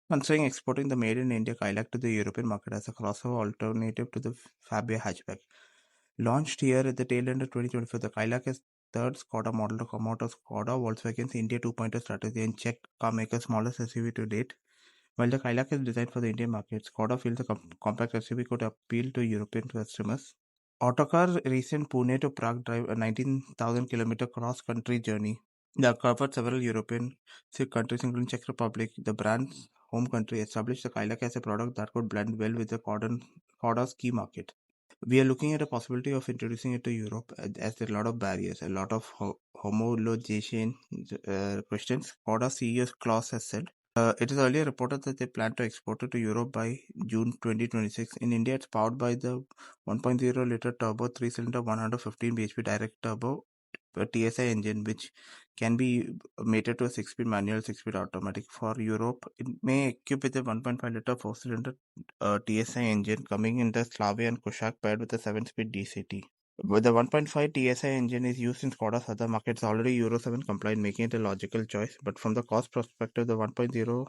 considering exporting the Made-in-India Kylaq to the European market as a crossover alternative to the Fabia hatchback. Launched here at the tail end of 2024, the Kylaq is third Skoda model to come out of Skoda Volkswagen's India 2.0 strategy and Czech car maker's smallest SUV to date. While the Kylaq is designed for the Indian market, Skoda feels the compact SUV could appeal to European customers. Autocar's recent Pune to Prague drive, a 19,000-kilometer cross-country journey that covered several European countries, including Czech Republic. The brand's home country established the Kylaq as a product that could blend well with the Skoda's key market. We are looking at a possibility of introducing it to Europe as there are a lot of barriers, a lot of homologation questions. Skoda CEO Cross has said. It is earlier reported that they plan to export it to Europe by June 2026. In India, it's powered by the 1.0-liter turbo 3-cylinder 115 bhp direct turbo TSI engine, which can be mated to a 6-speed manual, 6-speed automatic. For Europe, it may equip with a 1.5-liter 4-cylinder TSI engine coming in the Slavia and Kylaq paired with a 7-speed DCT. With the 1.5 TSI engine is used in Skoda's other markets, already Euro 7 compliant, making it a logical choice. But from the cost perspective, the 1.0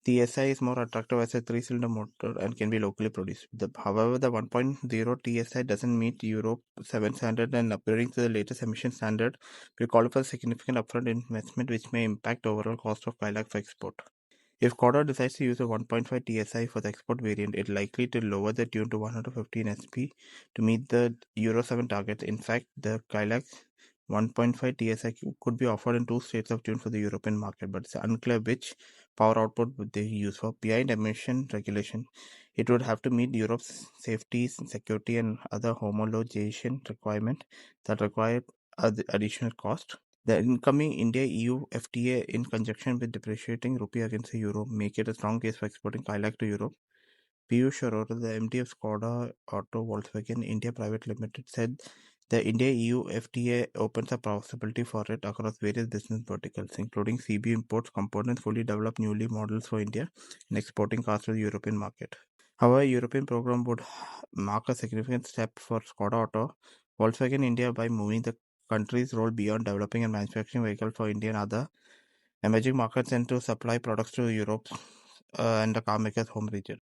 TSI is more attractive as a 3-cylinder motor and can be locally produced. However, the 1.0 TSI doesn't meet Euro 7 standard, and upgrading to the latest emission standard will call for significant upfront investment, which may impact overall cost of Kylaq for export. If Skoda decides to use a 1.5 TSI for the export variant, it's likely to lower the tune to 115 SP to meet the Euro 7 targets. In fact, the Kylaq 1.5 TSI could be offered in 2 states of tune for the European market, but it's unclear which power output would they use for. Behind emission regulation, it would have to meet Europe's safety, security, and other homologation requirements that require additional cost. The incoming India-EU FTA, in conjunction with depreciating rupee against the euro, make it a strong case for exporting Kylaq to Europe. Piyush Arora, the MD of Skoda Auto Volkswagen India Private Limited, said the India-EU FTA opens a possibility for it across various business verticals, including CB imports, components, fully developed newly models for India, and exporting cars to the European market. However, European program would mark a significant step for Skoda Auto Volkswagen India by moving the country's role beyond developing and manufacturing vehicles for India and other emerging markets and to supply products to Europe and the car makers' home region.